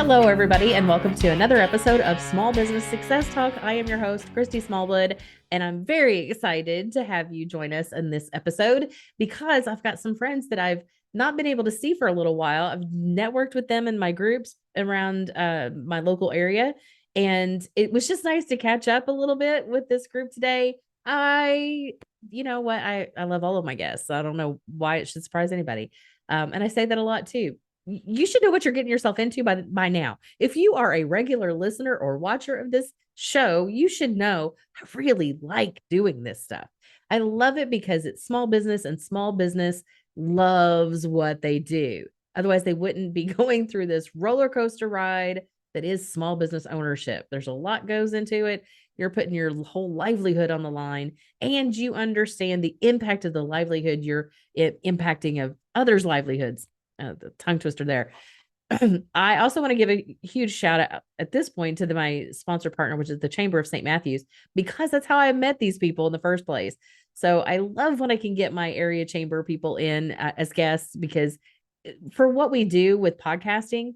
Hello, everybody, and welcome to another episode of Small Business Success Talk. I am your host, Christy Smallwood, and I'm very excited to have you join us in this episode because I've got some friends that I've not been able to see for a little while. I've networked with them in my groups around my local area, and it was just nice to catch up a little bit with this group today. You know what? I love all of my guests. I don't know why it should surprise anybody. And I say that a lot too. You should know what you're getting yourself into by now. If you are a regular listener or watcher of this show, you should know I really like doing this stuff. I love it because it's small business and small business loves what they do. Otherwise, they wouldn't be going through this roller coaster ride that is small business ownership. There's a lot goes into it. You're putting your whole livelihood on the line, and you understand the impact of the livelihood you're impacting of others' livelihoods. The tongue twister there. I also want to give a huge shout out at this point to my sponsor partner, which is the Chamber of St. Matthews, because that's how I met these people in the first place. So I love when I can get my area chamber people in as guests, because for what we do with podcasting,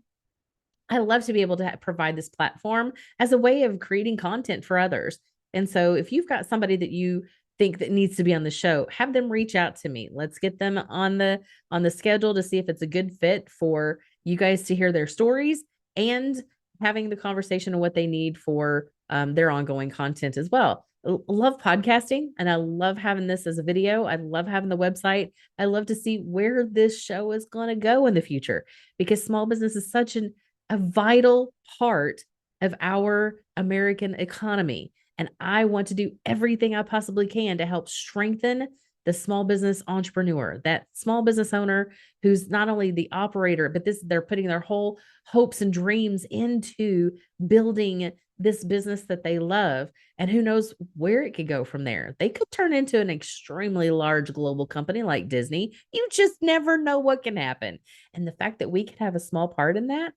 I love to be able to provide this platform as a way of creating content for others. And so if you've got somebody that you think that needs to be on the show, have them reach out to me. Let's get them on the schedule to see if it's a good fit for you guys to hear their stories and having the conversation of what they need for their ongoing content as well. I love podcasting, and I love having this as a video. I love having the website. I love to see where this show is going to go in the future, because small business is such a vital part of our American economy. And I want to do everything I possibly can to help strengthen the small business entrepreneur, that small business owner who's not only the operator, but they're putting their whole hopes and dreams into building this business that they love. And who knows where it could go from there. They could turn into an extremely large global company like Disney. You just never know what can happen. And the fact that we could have a small part in that,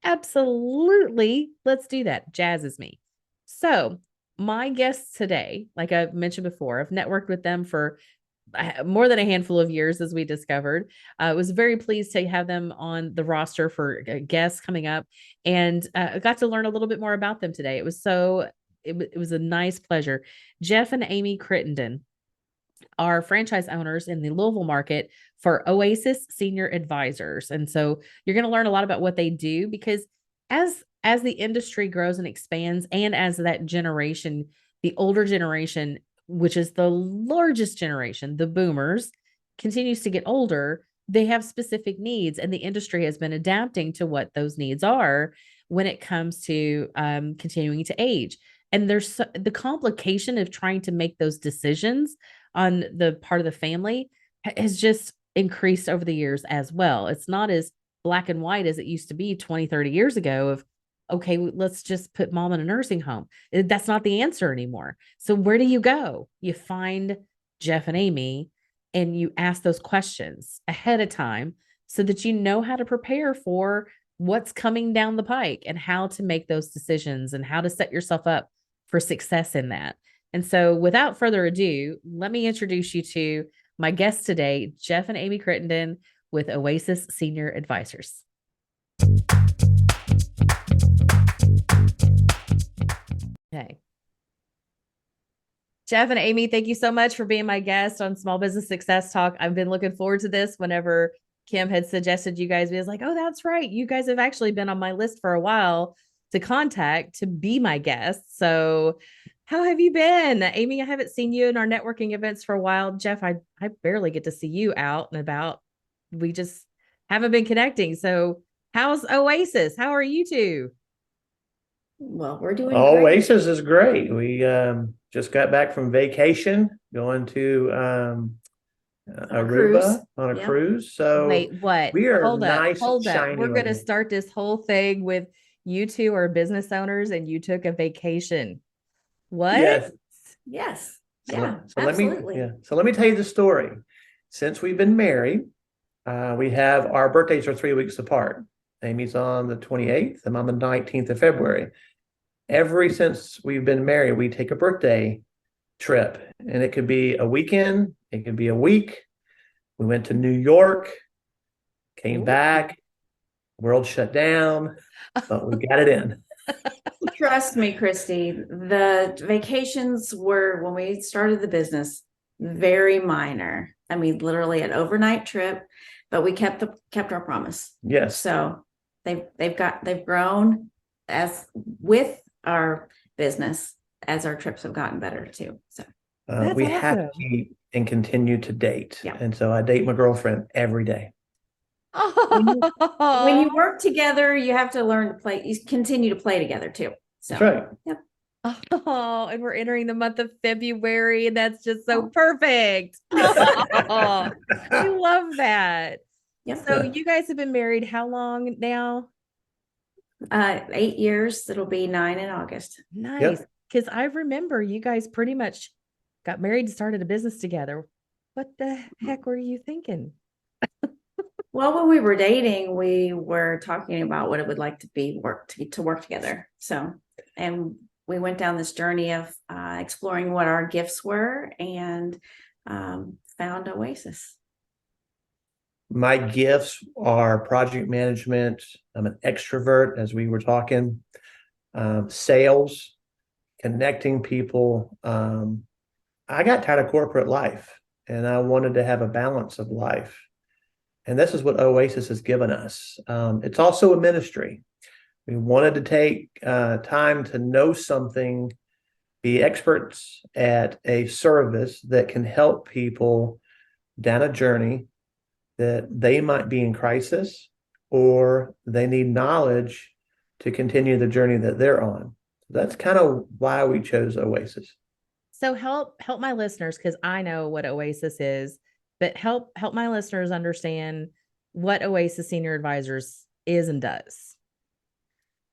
absolutely, let's do that. Jazzes me. So my guests today, like I've mentioned before, I've networked with them for more than a handful of years, as we discovered. I was very pleased to have them on the roster for guests coming up, and I got to learn a little bit more about them today. It was a nice pleasure. Jeff and Amy Crittenden are franchise owners in the Louisville market for Oasis Senior Advisors. And so you're going to learn a lot about what they do, because as the industry grows and expands, and as that generation, the older generation, which is the largest generation, the boomers, continues to get older, they have specific needs, and the industry has been adapting to what those needs are when it comes to continuing to age. And there's the complication of trying to make those decisions on the part of the family has just increased over the years as well. It's not as black and white as it used to be 20, 30 years ago of, okay, let's just put mom in a nursing home. That's not the answer anymore. So where do you go? You find Jeff and Amy, and you ask those questions ahead of time so that you know how to prepare for what's coming down the pike and how to make those decisions and how to set yourself up for success in that. And so without further ado, let me introduce you to my guests today, Jeff and Amy Crittenden with Oasis Senior Advisors. Okay. Jeff and Amy, thank you so much for being my guest on Small Business Success Talk. I've been looking forward to this. Whenever Kim had suggested you guys, I was like, oh, that's right. You guys have actually been on my list for a while to contact to be my guest. So how have you been? Amy, I haven't seen you in our networking events for a while. Jeff, I barely get to see you out and about. We just haven't been connecting. So how's Oasis? How are you two? Well, we're doing great. Oasis is great. We just got back from vacation, going to Aruba on a cruise. So wait, what? We are hold nice up. We're going to right start this whole thing with you two are business owners and you took a vacation. What? Yes. Yes. So, yeah, so absolutely. let me tell you the story. Since we've been married, we have our birthdays are 3 weeks apart. Amy's on the 28th, and I'm on the 19th of February. Ever since we've been married, we take a birthday trip, and it could be a weekend, it could be a week. We went to New York, came back, World shut down, but we got it in. Trust me, Christy, the vacations were, when we started the business, very minor. I mean, literally an overnight trip, but we kept our promise. Yes. So they've grown as with our business as our trips have gotten better too. So We have to keep and continue to date. Yeah. And so I date my girlfriend every day. When you work together, you have to learn to play. You continue to play together too. So, That's right. Yep. Oh, and we're entering the month of February, and that's just so perfect. Oh, I love that. Yep. So you guys have been married how long now? 8 years. It'll be 9 in August. Nice. Because I remember you guys pretty much got married and started a business together. What the heck were you thinking? Well, when we were dating, we were talking about what it would like to be to work together. So, and we went down this journey of exploring what our gifts were and found Oasis. My gifts are project management. I'm an extrovert, as we were talking, sales, connecting people. I got tired of corporate life and I wanted to have a balance of life. And this is what Oasis has given us. It's also a ministry. We wanted to take time to know something, be experts at a service that can help people down a journey that they might be in crisis or they need knowledge to continue the journey that they're on. That's kind of why we chose Oasis. So help my listeners, because I know what Oasis is, but help my listeners understand what Oasis Senior Advisors is and does.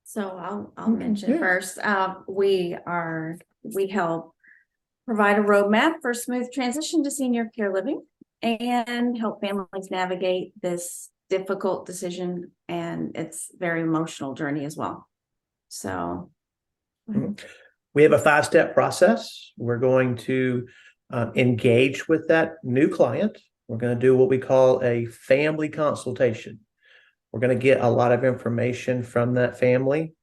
So I'll mention first. We help provide a roadmap for smooth transition to senior care living and help families navigate this difficult decision, and it's very emotional journey as well. So we have a 5-step process. We're going to engage with that new client. We're going to do what we call a family consultation. We're going to get a lot of information from that family.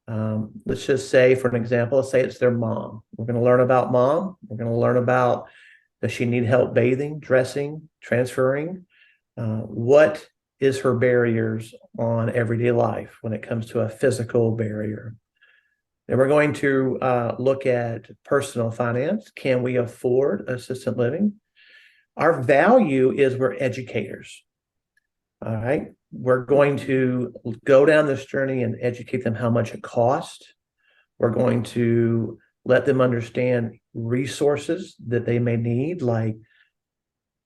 Let's just say, for an example, let's say it's their mom. We're going to learn about mom. We're going to learn about, does she need help bathing, dressing, transferring? What is her barriers on everyday life when it comes to a physical barrier? Then we're going to look at personal finance. Can we afford assisted living? Our value is we're educators. All right. We're going to go down this journey and educate them how much it costs. We're going to let them understand resources that they may need, like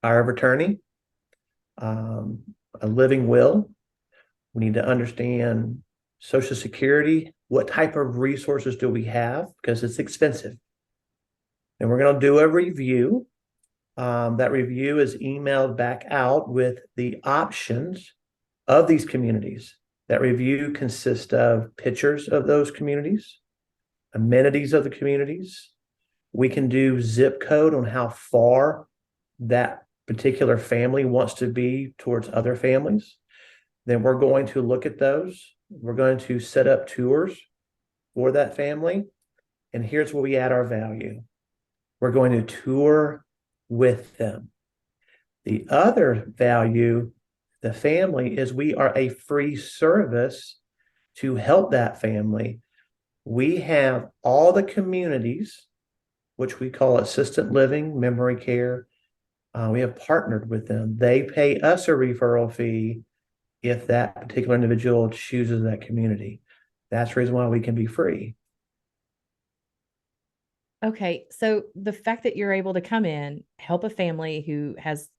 power of attorney, a living will. We need to understand Social Security. What type of resources do we have? Because it's expensive. And we're going to do a review. That review is emailed back out with the options of these communities. That review consists of pictures of those communities, amenities of the communities. We can do zip code on how far that particular family wants to be towards other families. Then we're going to look at those. We're going to set up tours for that family. And here's where we add our value. We're going to tour with them. The other value, the family, is we are a free service to help that family. We have all the communities, which we call assisted living, memory care. We have partnered with them. They pay us a referral fee if that particular individual chooses that community. That's the reason why we can be free. Okay. So the fact that you're able to come in, help a family who has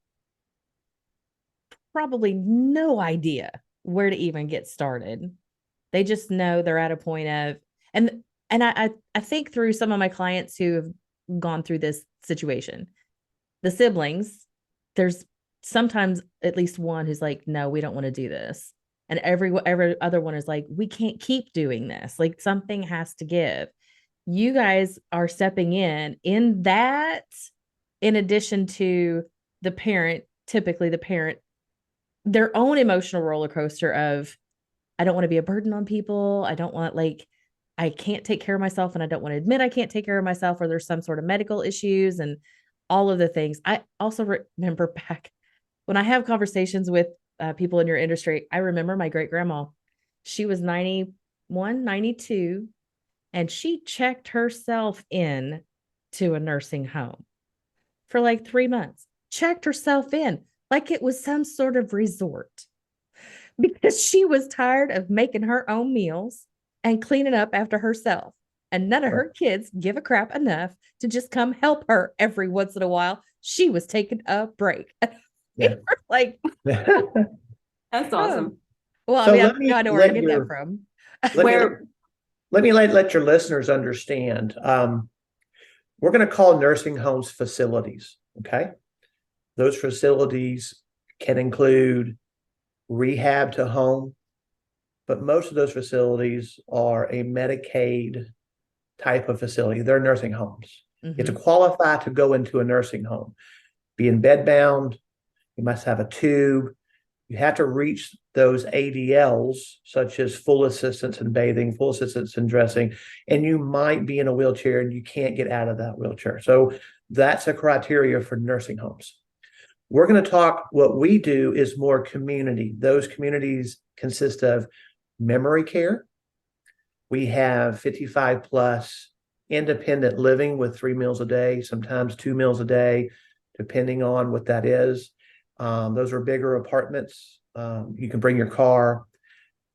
probably no idea where to even get started. They just know they're at a point of, and I think through some of my clients who have gone through this situation, the siblings, there's sometimes at least one who's like, no, we don't want to do this. And every other one is like, we can't keep doing this. Like something has to give. You guys are stepping in that, in addition to the parent, typically the parent, their own emotional roller coaster of I don't want to be a burden on people. I don't want I can't take care of myself and I don't want to admit I can't take care of myself, or there's some sort of medical issues and all of the things. I also remember back when I have conversations with people in your industry, I remember my great grandma. She was 91, 92, and she checked herself in to a nursing home for like 3 months, checked herself in like it was some sort of resort because she was tired of making her own meals and cleaning up after herself. And none of her kids give a crap enough to just come help her every once in a while. She was taking a break. Yeah. Like, That's awesome. well, So I mean, let me I know where to let get your- that from. Let me let your listeners understand. We're going to call nursing homes facilities. Okay. Those facilities can include rehab to home, but most of those facilities are a Medicaid type of facility. They're nursing homes. You have to qualify to go into a nursing home. Being bedbound, you must have a tube. You have to reach those ADLs, such as full assistance in bathing, full assistance in dressing, and you might be in a wheelchair and you can't get out of that wheelchair. So that's a criteria for nursing homes. We're going to talk, what we do is more community. Those communities consist of memory care. We have 55 plus independent living with 3 meals a day, sometimes 2 meals a day, depending on what that is. Those are bigger apartments. You can bring your car.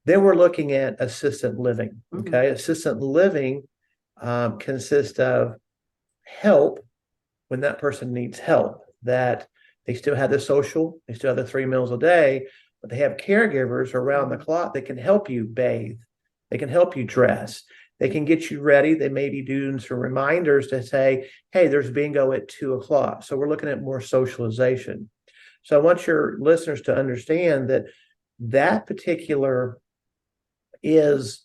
Then we're looking at assisted living. Okay. Assisted living consists of help when that person needs help, that they still have the social, they still have the 3 meals a day, but they have caregivers around the clock that can help you bathe. They can help you dress. They can get you ready. They may be doing some reminders to say, hey, there's bingo at 2:00. So we're looking at more socialization. So I want your listeners to understand that that particular is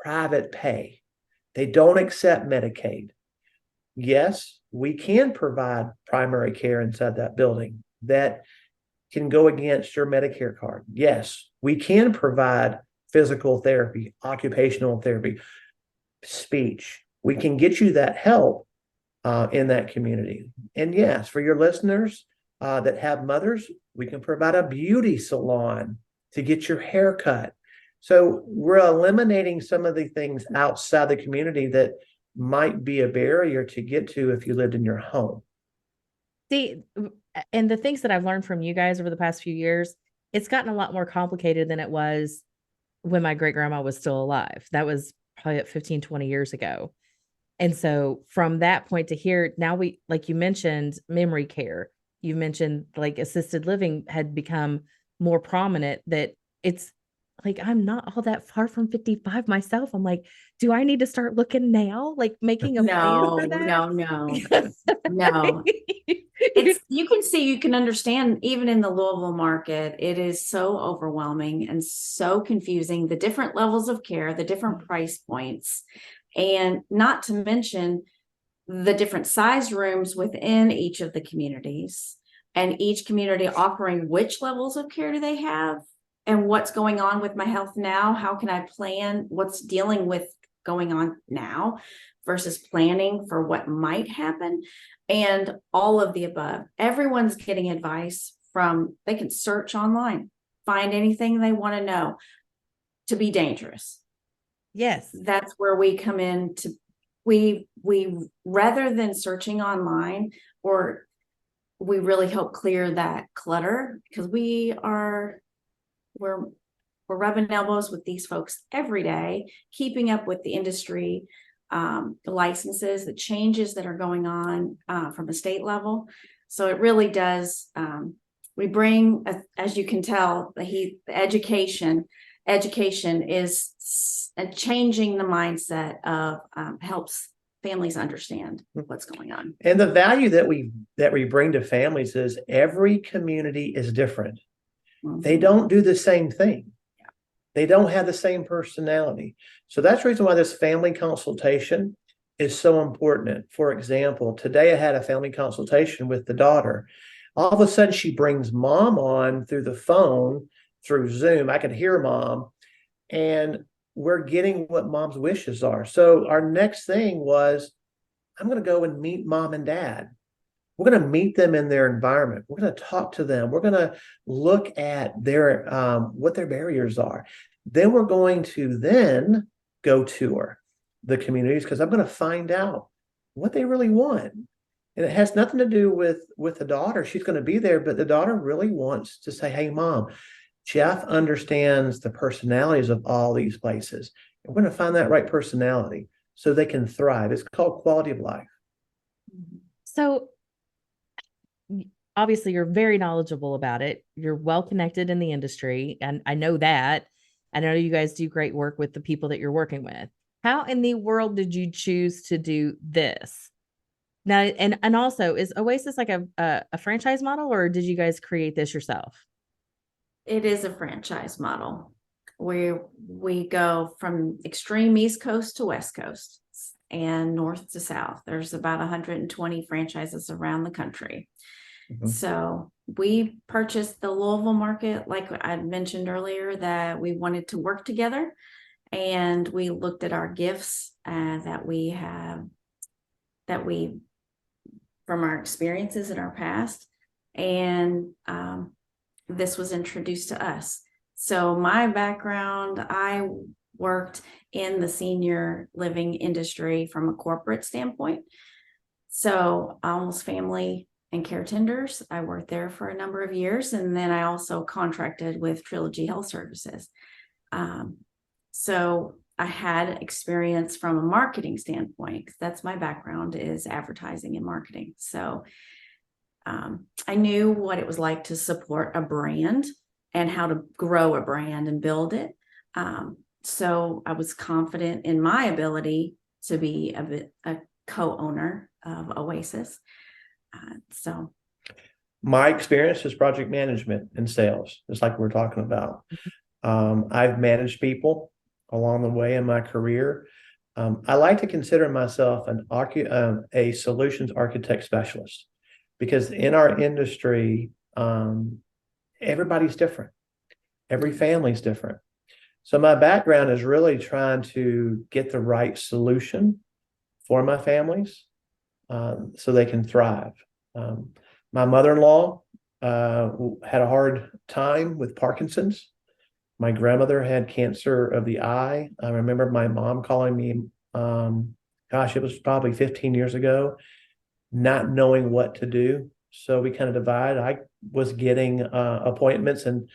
private pay. They don't accept Medicaid. Yes, we can provide primary care inside that building that can go against your Medicare card. Yes, we can provide physical therapy, occupational therapy, speech. We can get you that help in that community. And yes, for your listeners that have mothers, we can provide a beauty salon to get your hair cut. So we're eliminating some of the things outside the community that might be a barrier to get to if you lived in your home. See, and the things that I've learned from you guys over the past few years, it's gotten a lot more complicated than it was when my great grandma was still alive. That was probably 15, 20 years ago. And so from that point to here, now we, like you mentioned, memory care, you mentioned like assisted living had become more prominent, that it's like, I'm not all that far from 55 myself. I'm like, do I need to start looking now? Like making a plan for that? No. It's, you can see, you can understand, even in the Louisville market, it is so overwhelming and so confusing, the different levels of care, the different price points, and not to mention the different size rooms within each of the communities, and each community offering which levels of care do they have and what's going on with my health now. How can I plan what's dealing with going on now versus planning for what might happen, and all of the above. Everyone's getting advice from, they can search online, find anything they want to know to be dangerous. Yes. That's where we come in to, we rather than searching online, or we really help clear that clutter, because we're rubbing elbows with these folks every day, keeping up with the industry, the licenses, the changes that are going on from a state level. So it really does, we bring, as you can tell, the education is changing the mindset of helps families understand what's going on. And the value that we bring to families is every community is different. They don't do the same thing. They don't have the same personality. So that's the reason why this family consultation is so important. For example, today I had a family consultation with the daughter. All of a sudden, she brings mom on through the phone, through Zoom. I could hear mom. and we're getting what mom's wishes are. So our next thing was, I'm going to go and meet mom and dad. We're going to meet them in their environment. We're going to talk to them. We're going to look at their what their barriers are. Then we're going to then go tour the communities, because I'm going to find out what they really want. And it has nothing to do with the daughter. She's going to be there, but the daughter really wants to say, hey, mom, Jeff understands the personalities of all these places. And we're going to find that right personality so they can thrive. It's called quality of life. So obviously you're very knowledgeable about it. You're well connected in the industry. And I know that. I know you guys do great work with the people that you're working with. How in the world did you choose to do this? Now, and also, is Oasis like a franchise model, or did you guys create this yourself? It is a franchise model where we go from extreme East Coast to West Coast and north to south. There's about 120 franchises around the country. Mm-hmm. So we purchased the Louisville market, like I mentioned earlier, that we wanted to work together. And we looked at our gifts that we from our experiences in our past. And this was introduced to us. So my background, I worked in the senior living industry from a corporate standpoint. So Almost Family and Care Tenders, I worked there for a number of years. And then I also contracted with Trilogy Health Services. So I had experience from a marketing standpoint, because that's my background, is advertising and marketing. So I knew what it was like to support a brand and how to grow a brand and build it. So I was confident in my ability to be a co-owner of Oasis. So my experience is project management and sales, just like we're talking about. I've managed people along the way in my career. I like to consider myself a solutions architect specialist, because in our industry, everybody's different. Every family's different. So my background is really trying to get the right solution for my families so they can thrive. My mother-in-law had a hard time with Parkinson's. My grandmother had cancer of the eye. I remember my mom calling me, it was probably 15 years ago, not knowing what to do. So we kind of divided. I was getting appointments and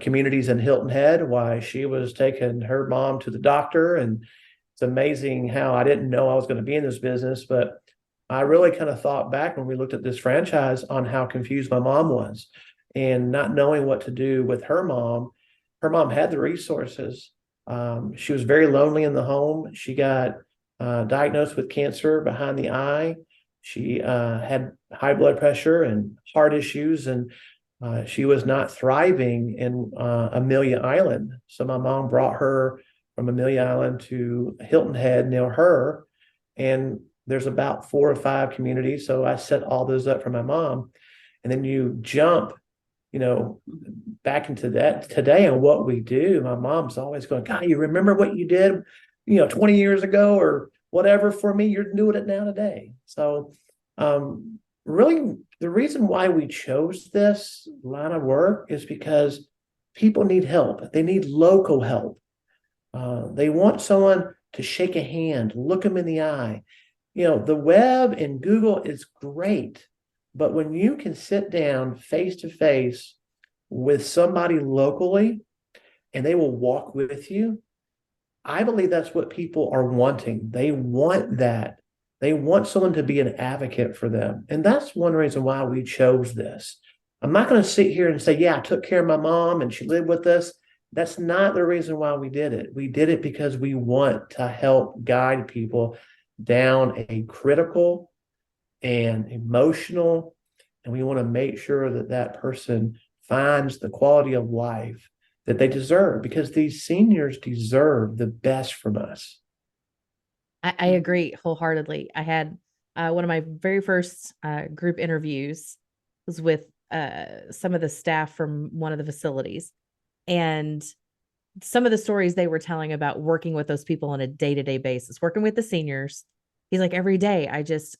communities in Hilton Head while she was taking her mom to the doctor. And it's amazing how I didn't know I was going to be in this business, but I really kind of thought back when we looked at this franchise on how confused my mom was and not knowing what to do with her mom. Her mom had the resources. She was very lonely in the home. She got diagnosed with cancer behind the eye. She had high blood pressure and heart issues, and she was not thriving in Amelia Island. So my mom brought her from Amelia Island to Hilton Head near her. And there's about 4 or 5 communities. So I set all those up for my mom. And then you jump back into that today and what we do. My mom's always going, God, you remember what you did, 20 years ago or whatever for me, you're doing it now today. So really the reason why we chose this line of work is because people need help. They need local help. They want someone to shake a hand, look them in the eye. The web and Google is great. But when you can sit down face to face with somebody locally and they will walk with you, I believe that's what people are wanting. They want that. They want someone to be an advocate for them. And that's one reason why we chose this. I'm not going to sit here and say, yeah, I took care of my mom and she lived with us. That's not the reason why we did it. We did it because we want to help guide people down a critical and emotional, and we want to make sure that that person finds the quality of life that they deserve, because these seniors deserve the best from us. I agree wholeheartedly. I had one of my very first group interviews was with some of the staff from one of the facilities, and some of the stories they were telling about working with those people on a day-to-day basis, working with the seniors. He's like, every day I just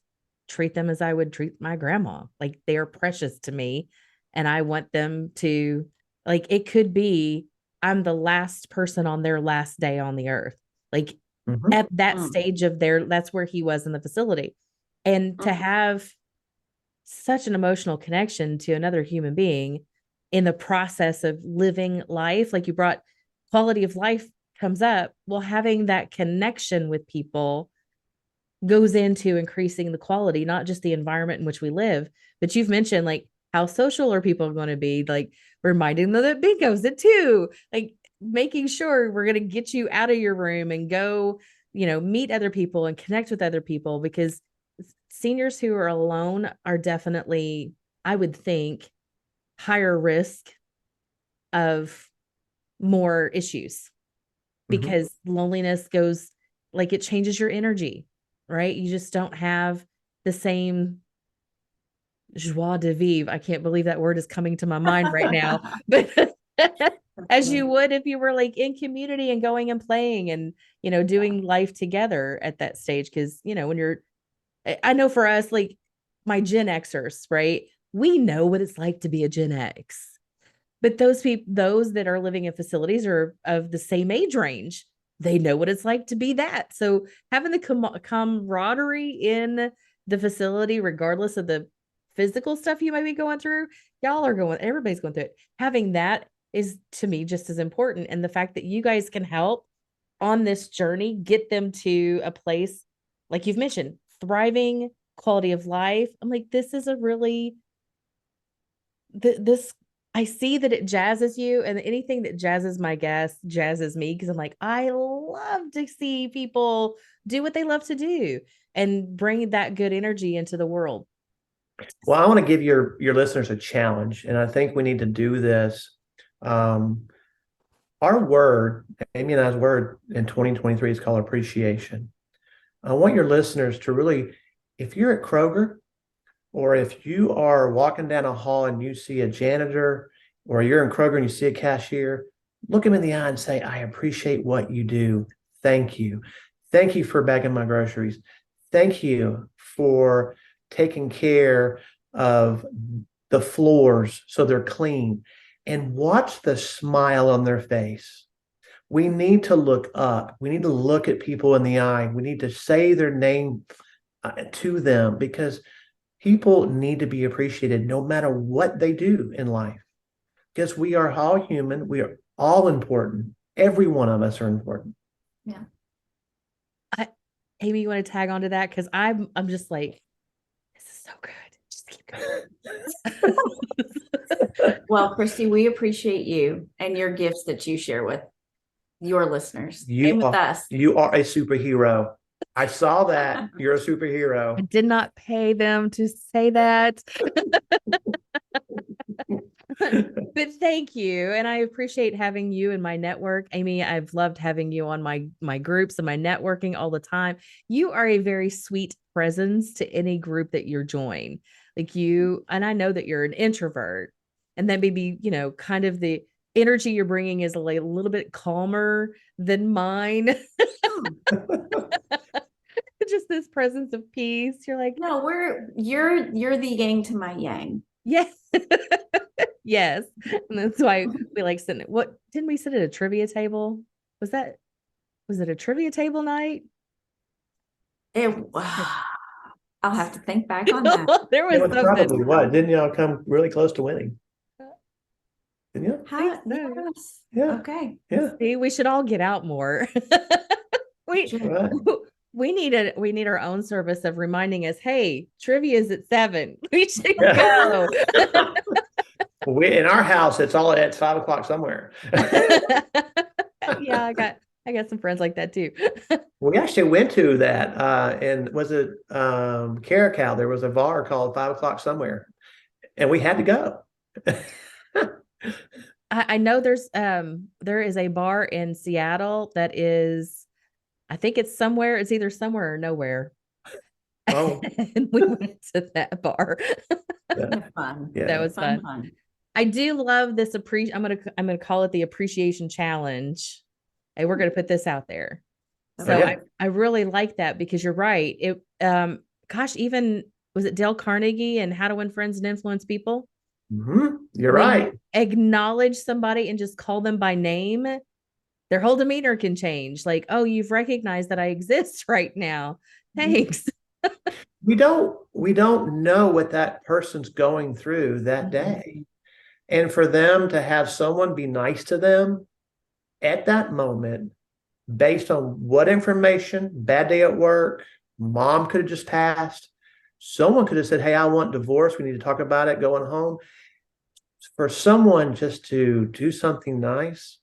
treat them as I would treat my grandma. Like they are precious to me. And I want them to, like, it could be I'm the last person on their last day on the earth. Like at that stage of that's where he was in the facility. And to have such an emotional connection to another human being in the process of living life, like you brought quality of life comes up. Well, having that connection with people goes into increasing the quality, not just the environment in which we live, but you've mentioned like how social are people going to be, like reminding them that bingo's it too, like making sure we're going to get you out of your room and go, meet other people and connect with other people, because seniors who are alone are definitely, I would think, higher risk of more issues, because loneliness goes, like, it changes your energy, right? You just don't have the same joie de vivre. I can't believe that word is coming to my mind right now, but as you would if you were like in community and going and playing and, doing life together at that stage. Cause when I know for us, like my Gen Xers, right? We know what it's like to be a Gen X. But those that are living in facilities are of the same age range. They know what it's like to be that. So having the camaraderie in the facility, regardless of the physical stuff you might be going through, everybody's going through it. Having that is, to me, just as important. And the fact that you guys can help on this journey, get them to a place, like you've mentioned, thriving, quality of life. I'm like, this is a really, this, I see that it jazzes you, and anything that jazzes my guests jazzes me, because I'm like, I love to see people do what they love to do and bring that good energy into the world. Well, I want to give your listeners a challenge, and I think we need to do this. Our word, Amy and I's word in 2023 is called appreciation. I want your listeners to really, if you're at Kroger, or if you are walking down a hall and you see a janitor, or you're in Kroger and you see a cashier, look them in the eye and say, I appreciate what you do. Thank you. Thank you for bagging my groceries. Thank you for taking care of the floors so they're clean. And watch the smile on their face. We need to look up. We need to look at people in the eye. We need to say their name to them, because people need to be appreciated no matter what they do in life, because we are all human. We are all important. Every one of us are important. Yeah. Amy, you want to tag onto that? Because I'm just like, this is so good. Just keep going. Well, Christy, we appreciate you and your gifts that you share with your listeners and with us. You are a superhero. I saw that. You're a superhero. I did not pay them to say that. But thank you. And I appreciate having you in my network. Amy, I've loved having you on my groups and my networking all the time. You are a very sweet presence to any group that you're join. Like you, and I know that you're an introvert, and that maybe, kind of the energy you're bringing is a little bit calmer than mine. Just this presence of peace. You're like, no, you're the yin to my yang. Yes. Yes. And that's why we like sitting. What didn't we sit at a trivia table? Was it a trivia table night? I'll have to think back on that. There was something. Probably what? Didn't y'all come really close to winning? Didn't you? Yes. Yeah. Okay. Yeah. See, we should all get out more. We need our own service of reminding us, hey, trivia is at 7. We should go. In our house, it's all at 5 o'clock somewhere. Yeah, I got some friends like that too. We actually went to that, and was it Caracal? There was a bar called 5 o'clock somewhere, and we had to go. I know there is a bar in Seattle that is, I think it's either somewhere or nowhere. Oh, and we went to that bar. Fun. That was fun. I do love this I'm gonna call it the appreciation challenge. Hey, we're gonna put this out there. So Oh, yeah. I really like that because you're right. It gosh, even was it Dale Carnegie and How to Win Friends and Influence People? You're When right. you acknowledge somebody and just call them by name, their whole demeanor can change. Like, oh, you've recognized that I exist right now. Thanks. We don't know what that person's going through that day. And for them to have someone be nice to them at that moment, based on what information, bad day at work, mom could have just passed, someone could have said, hey, I want divorce. We need to talk about it going home. For someone just to do something nice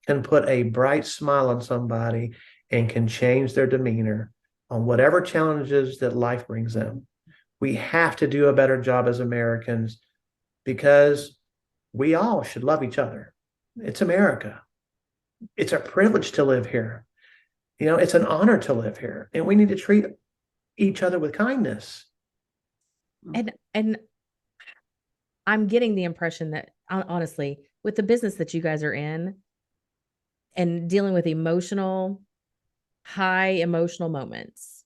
can put a bright smile on somebody and can change their demeanor on whatever challenges that life brings them. We have to do a better job as Americans because we all should love each other. It's America. It's a privilege to live here. It's an honor to live here, and we need to treat each other with kindness. And I'm getting the impression that honestly, with the business that you guys are in and dealing with high emotional moments,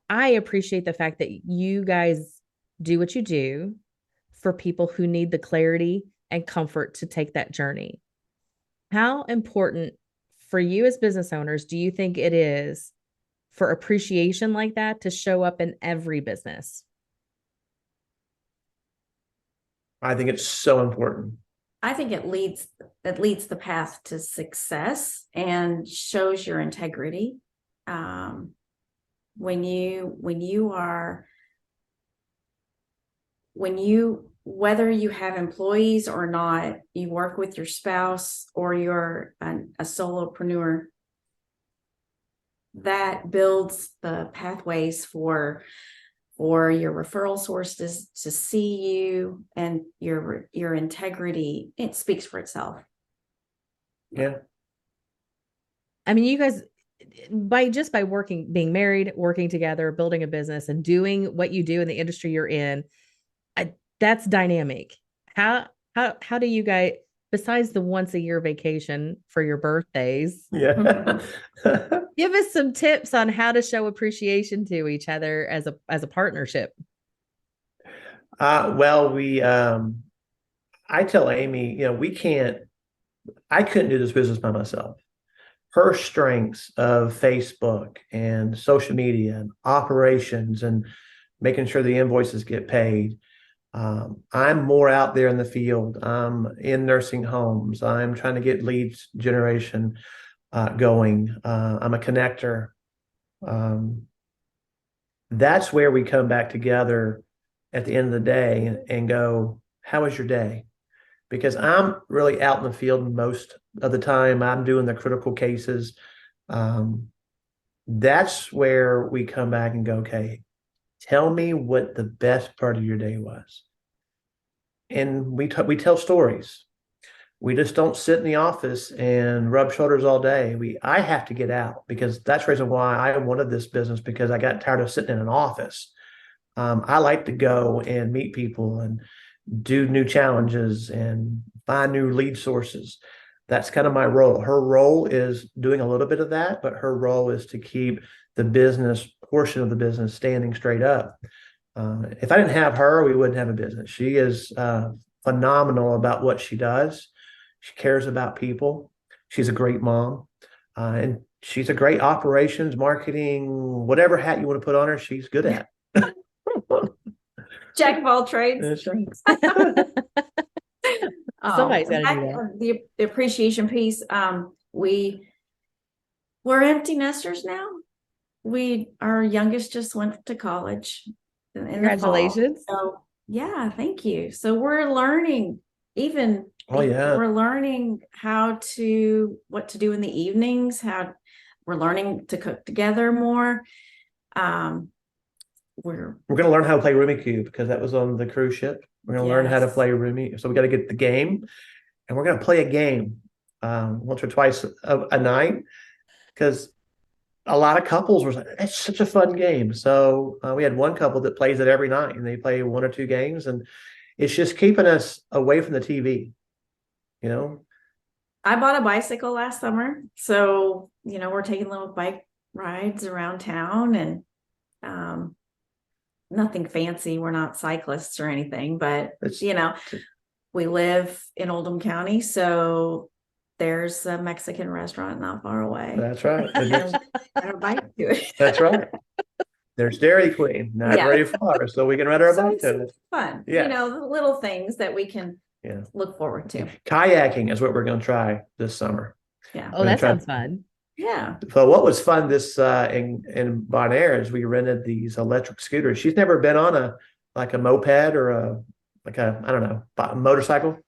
I appreciate the fact that you guys do what you do for people who need the clarity and comfort to take that journey. How important for you as business owners do you think it is for appreciation like that to show up in every business? I think it's so important. I think it leads the path to success and shows your integrity. Whether you have employees or not, you work with your spouse or you're a solopreneur, that builds the pathways for your referral sources to see you, and your integrity, it speaks for itself. Yeah. I mean, you guys, by being married, working together, building a business, and doing what you do in the industry you're in, that's dynamic. How do you guys, besides the once a year vacation for your birthdays, Yeah. give us some tips on how to show appreciation to each other as a partnership? Well, I tell Amy, I couldn't do this business by myself. Her strengths of Facebook and social media and operations and making sure the invoices get paid. I'm more out there in the field. I'm in nursing homes. I'm trying to get leads generation going. I'm a connector. That's where we come back together at the end of the day and go, how was your day? Because I'm really out in the field most of the time. I'm doing the critical cases. That's where we come back and go, okay, tell me what the best part of your day was. And we tell stories. We just don't sit in the office and rub shoulders all day. I have to get out, because that's the reason why I wanted this business, because I got tired of sitting in an office. I like to go and meet people and do new challenges and find new lead sources. That's kind of my role. Her role is doing a little bit of that, but her role is to keep the business portion of the business standing straight up. If I didn't have her, we wouldn't have a business. She is phenomenal about what she does. She cares about people. She's a great mom. And she's a great operations, marketing, whatever hat you want to put on her, she's good at. Jack of all trades. Somebody's got to do that. The appreciation piece. We're empty nesters now. Our youngest just went to college. Congratulations. So yeah, thank you. So we're learning, we're learning what to do in the evenings, we're learning to cook together more. We're going to learn how to play Roomy Cube, because that was on the cruise ship. We're going to learn how to play Roomy. So we got to get the game, and we're going to play a game once or twice a night, because a lot of couples were like, it's such a fun game. So we had one couple that plays it every night, and they play 1 or 2 games, and it's just keeping us away from the TV, you know? I bought a bicycle last summer. So, we're taking little bike rides around town and nothing fancy. We're not cyclists or anything, but It's, we live in Oldham County, so there's a Mexican restaurant not far away. that's right. And ride a bike to it. That's right. There's Dairy Queen, not Yeah. very far, so we can ride our So bike it's to it. fun. Yeah. The little things that we can Yeah. look forward to. Kayaking is what we're going to try this summer. Yeah. Oh, that sounds fun. Yeah. So what was fun this in Bonaire is we rented these electric scooters. She's never been on a moped or a I don't know, a motorcycle.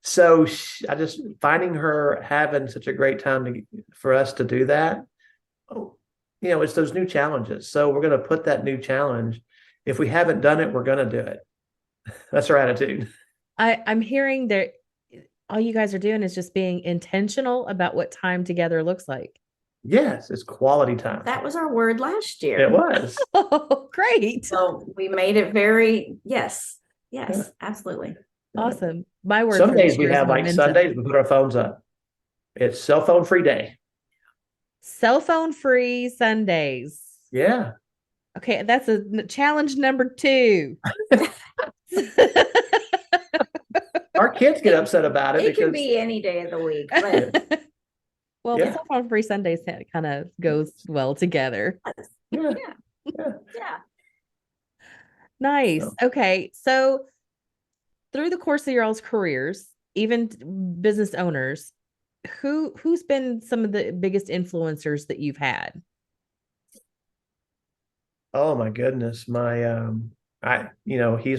So I just finding her having such a great time for us to do that. Oh, it's those new challenges. So we're going to put that new challenge. If we haven't done it, we're going to do it. That's our attitude. I'm hearing that all you guys are doing is just being intentional about what time together looks like. Yes, it's quality time. That was our word last year. It was. Oh, great. So we made it very, yes, absolutely. Awesome. My word. Some for days this we year is have momentum. Sundays, we put our phones up. It's cell phone free day. Cell phone free Sundays. Yeah. Okay, that's a challenge number 2. Our kids get upset about it It can because be any day of the week, but Well, Yeah. the cell phone free Sundays kind of goes well together. yeah. yeah. Nice. So. Okay, so through the course of your all's careers, even business owners, who's been some of the biggest influencers that you've had? Oh my goodness. He's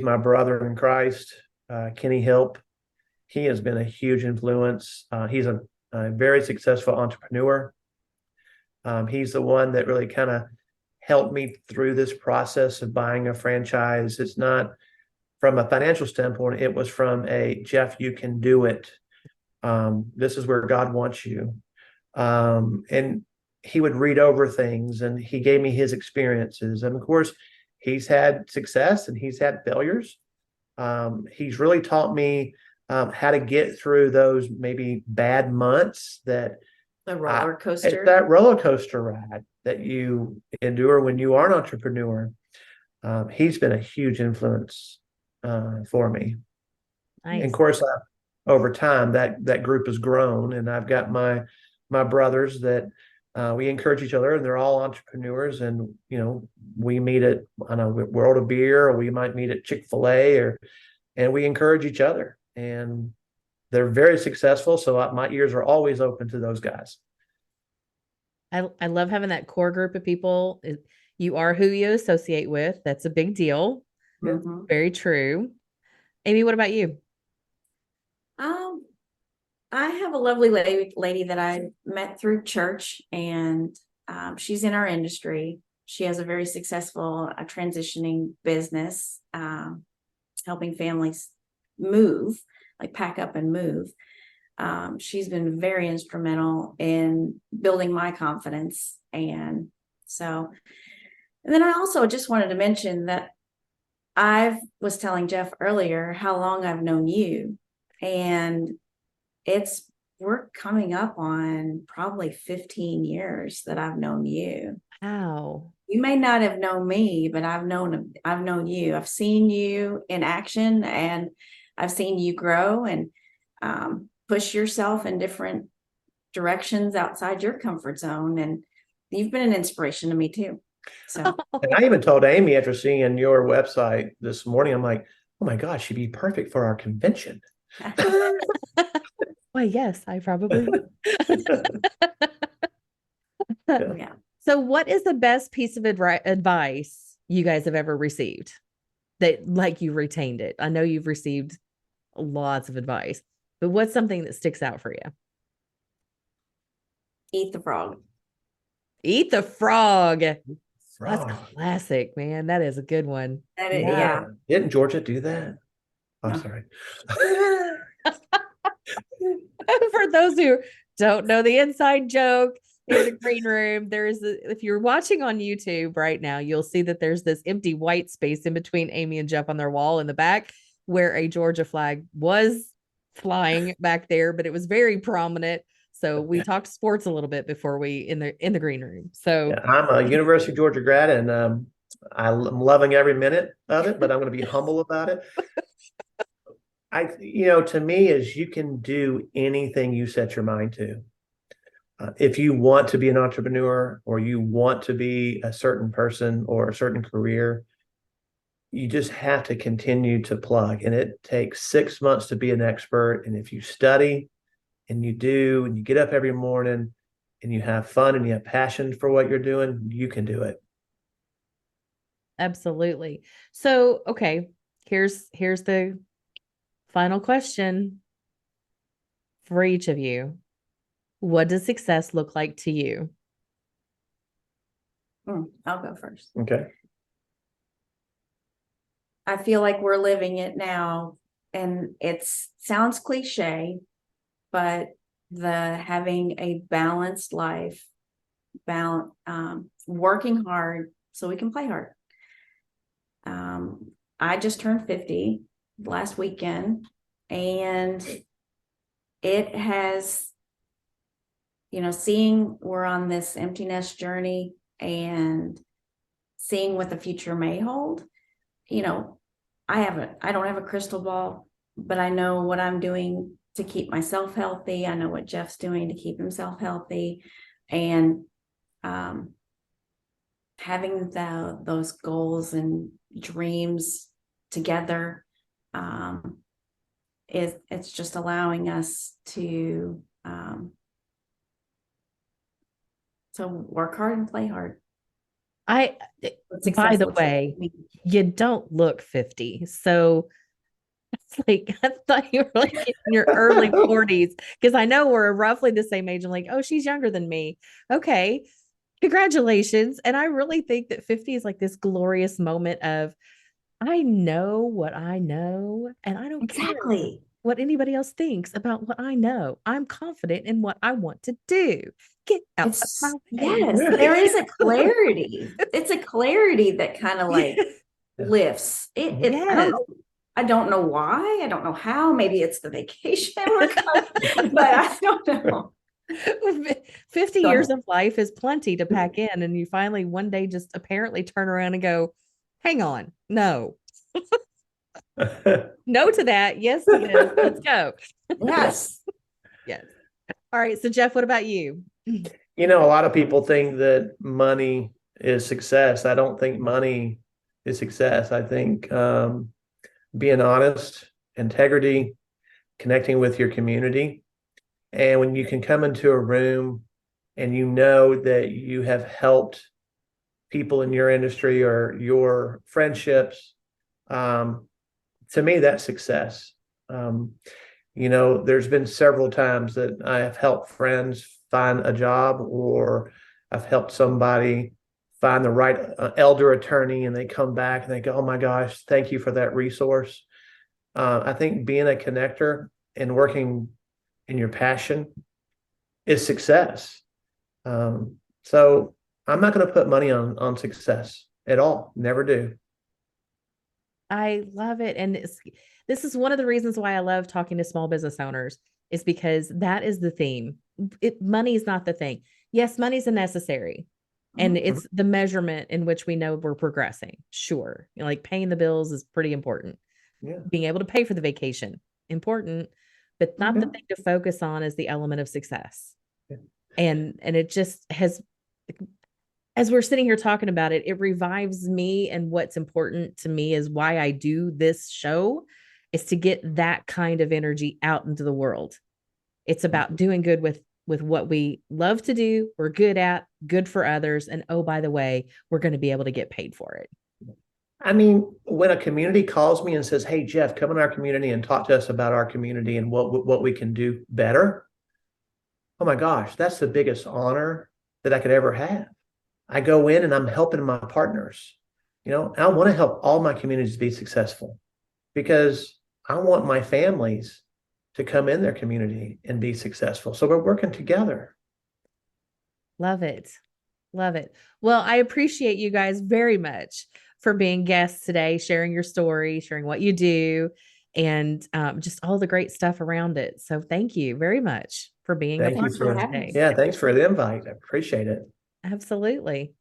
my brother in Christ, Kenny Hilp. He has been a huge influence. He's a very successful entrepreneur. He's the one that really kind of helped me through this process of buying a franchise. It's not from a financial standpoint, it was from a Jeff, you can do it. This is where God wants you. And he would read over things and he gave me his experiences. And of course, he's had success and he's had failures. He's really taught me how to get through those maybe bad months The roller it's coaster. that roller coaster ride that you endure when you are an entrepreneur. He's been a huge influence for me. Nice. And of course, over time, that group has grown, and I've got my brothers that we encourage each other, and they're all entrepreneurs. And we meet at World of Beer, or we might meet at Chick-fil-A, and we encourage each other. And they're very successful, so my ears are always open to those guys. I love having that core group of people. You are who you associate with. That's a big deal. Mhm. Very true. Amy, what about you? I have a lovely lady that I met through church, and she's in our industry. She has a very successful transitioning business, helping families move, like pack up and move. She's been very instrumental in building my confidence. And then I also just wanted to mention that I was telling Jeff earlier how long I've known you, and we're coming up on probably 15 years that I've known you. Wow. You may not have known me, but I've known you. I've seen you in action, and I've seen you grow and push yourself in different directions outside your comfort zone. And you've been an inspiration to me too. So And I even told Amy after seeing your website this morning, I'm like, oh my gosh, she'd be perfect for our convention. Why, yes, I probably. yeah. So what is the best piece of advice you guys have ever received that you retained it? I know you've received lots of advice, but what's something that sticks out for you? Eat the frog. Eat the frog. Frog. That's classic, man. That is a good one. Yeah. Didn't Georgia do that? I'm No. sorry. For those who don't know the inside joke, in the green room. If you're watching on YouTube right now, you'll see that there's this empty white space in between Amy and Jeff on their wall in the back where a Georgia flag was flying back there, but it was very prominent. So we talked sports a little bit before we in the green room. So Yeah, I'm a University of Georgia grad, and I'm loving every minute of it, but I'm going to be humble about it. To me, is you can do anything you set your mind to. If you want to be an entrepreneur or you want to be a certain person or a certain career, you just have to continue to plug. And it takes 6 months to be an expert. And if you study and you do, and you get up every morning and you have fun and you have passion for what you're doing, you can do it. absolutely. So, okay, here's the final question for each of you. What does success look like to you? I'll go first. Okay. I feel like we're living it now, and it sounds cliche, but having a balanced life, working hard so we can play hard. I just turned 50 last weekend, and it has, seeing we're on this empty nest journey and seeing what the future may hold. I don't have a crystal ball, but I know what I'm doing to keep myself healthy. I know what Jeff's doing to keep himself healthy, and having those goals and dreams together, it's just allowing us to work hard and play hard. By the way, you don't look 50. So it's like, I thought you were like in your early 40s, because I know we're roughly the same age. I'm like, oh, she's younger than me. Okay. Congratulations. And I really think that 50 is like this glorious moment of, I know what I know, and I don't care what anybody else thinks about what I know. I'm confident in what I want to do. Get out of my way. Yes, there is a clarity. It's a clarity that kind of like lifts it. Yes. I don't know why. I don't know how. Maybe it's the vacation we're coming, but I don't know. 50 years of life is plenty to pack in, and you finally one day just apparently turn around and go, hang on, no. No to that. Yes to this. Let's go. Yes. Yes. All right. So Jeff, what about you? A lot of people think that money is success. I don't think money is success. I think being honest, integrity, connecting with your community. And when you can come into a room and you know that you have helped people in your industry or your friendships, to me, that's success. There's been several times that I have helped friends find a job, or I've helped somebody find the right elder attorney, and they come back and they go, oh my gosh, thank you for that resource. I think being a connector and working in your passion is success. So I'm not going to put money on success at all. Never do. I love it. And this is one of the reasons why I love talking to small business owners, is because that is the theme. Money is not the thing. Yes, money's a necessary, and it's the measurement in which we know we're progressing. Sure. Like paying the bills is pretty important. Yeah. Being able to pay for the vacation, important, but not the thing to focus on is the element of success. Yeah. And it just has, as we're sitting here talking about it, it revives me. And what's important to me is why I do this show, is to get that kind of energy out into the world. It's about doing good with what we love to do, we're good at, good for others. And oh, by the way, we're going to be able to get paid for it. I mean, when a community calls me and says, hey, Jeff, come in our community and talk to us about our community and what we can do better. Oh my gosh, that's the biggest honor that I could ever have. I go in and I'm helping my partners. I want to help all my communities be successful, because I want my families to come in their community and be successful. So we're working together. Love it. Love it. Well, I appreciate you guys very much for being guests today, sharing your story, sharing what you do, and just all the great stuff around it. So thank you very much for being a Thank you part Thanks of for this for, having today. us. yeah, thanks for the invite. I appreciate it. Absolutely.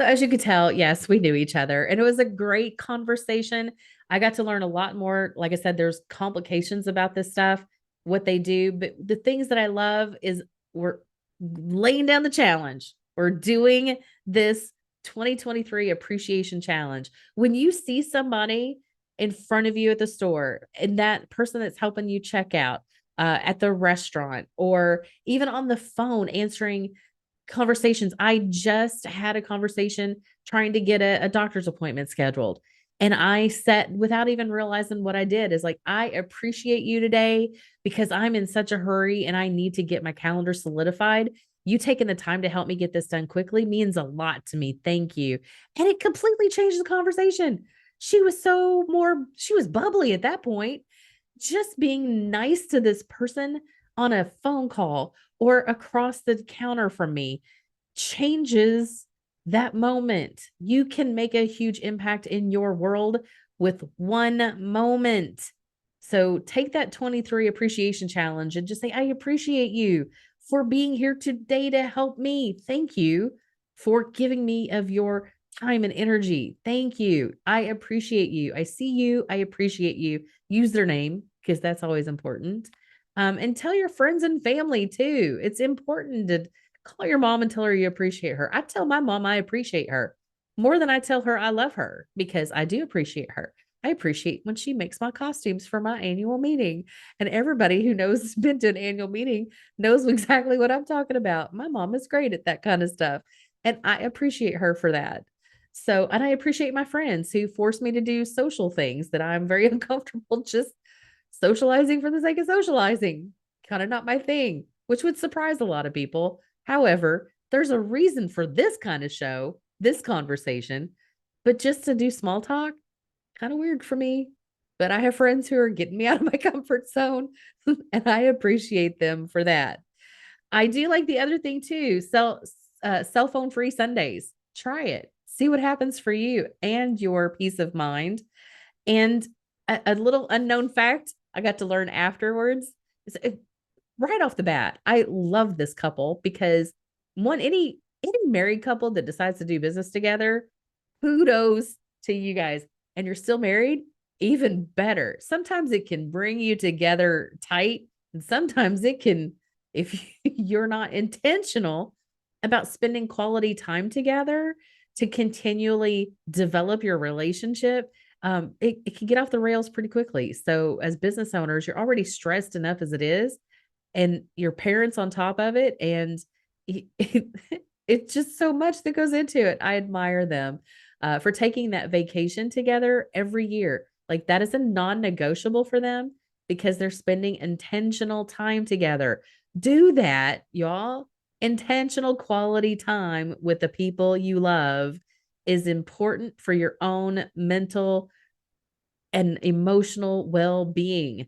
So as you could tell, yes, we knew each other and it was a great conversation. I got to learn a lot more. Like I said, there's complications about this stuff, what they do, but the things that I love is we're laying down the challenge. We're doing this 2023 appreciation challenge. When you see somebody in front of you at the store and that person that's helping you check out at the restaurant or even on the phone answering conversations. I just had a conversation trying to get a doctor's appointment scheduled. And I said, without even realizing what I did, is like, I appreciate you today because I'm in such a hurry and I need to get my calendar solidified. You taking the time to help me get this done quickly means a lot to me. Thank you. And it completely changed the conversation. She was bubbly at that point. Just being nice to this person on a phone call or across the counter from me changes that moment. You can make a huge impact in your world with one moment. So take that 23 appreciation challenge and just say, I appreciate you for being here today to help me. Thank you for giving me of your time and energy. Thank you. I appreciate you. I see you. I appreciate you. Use their name because that's always important. And tell your friends and family too. It's important to call your mom and tell her you appreciate her. I tell my mom I appreciate her more than I tell her I love her because I do appreciate her. I appreciate when she makes my costumes for my annual meeting. And everybody who knows has been to an annual meeting knows exactly what I'm talking about. My mom is great at that kind of stuff. And I appreciate her for that. So, and I appreciate my friends who force me to do social things that I'm very uncomfortable just socializing for the sake of socializing. Kind of not my thing, which would surprise a lot of people. However, there's a reason for this kind of show, this conversation, but just to do small talk, kind of weird for me. But I have friends who are getting me out of my comfort zone, and I appreciate them for that. I do like the other thing too. Cell phone free Sundays. Try it. See what happens for you and your peace of mind. And a little unknown fact I got to learn afterwards is right off the bat, I love this couple because one, any married couple that decides to do business together, kudos to you guys. And you're still married, even better. Sometimes it can bring you together tight, and sometimes it can, if you're not intentional about spending quality time together to continually develop your relationship, it can get off the rails pretty quickly. So as business owners, you're already stressed enough as it is, and your parents on top of it. And it's just so much that goes into it. I admire them for taking that vacation together every year. Like that is a non-negotiable for them because they're spending intentional time together. Do that, y'all. Intentional quality time with the people you love is important for your own mental and emotional well-being.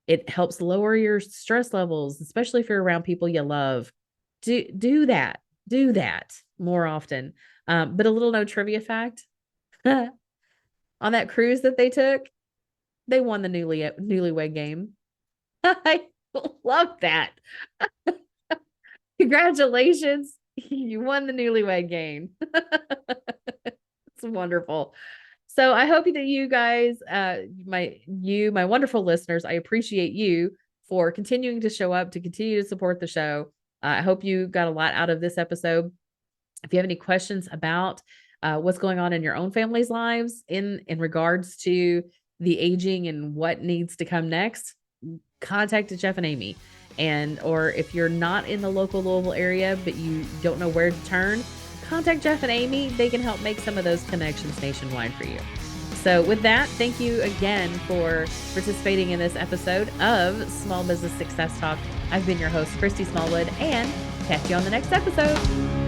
It helps lower your stress levels, especially if you're around people you love. Do that. Do that more often. But a little no trivia fact on that cruise that they took, they won the newlywed game. I love that. Congratulations. You won the newlywed game. It's wonderful. So I hope that you guys, my wonderful listeners, I appreciate you for continuing to show up, to continue to support the show. I hope you got a lot out of this episode. If you have any questions about what's going on in your own family's lives in regards to the aging and what needs to come next, contact Jeff and Amy. And or if you're not in the local Louisville area, but you don't know where to turn, contact Jeff and Amy. They can help make some of those connections nationwide for you. So with that, thank you again for participating in this episode of Small Business Success Talk. I've been your host, Christy Smallwood, and catch you on the next episode.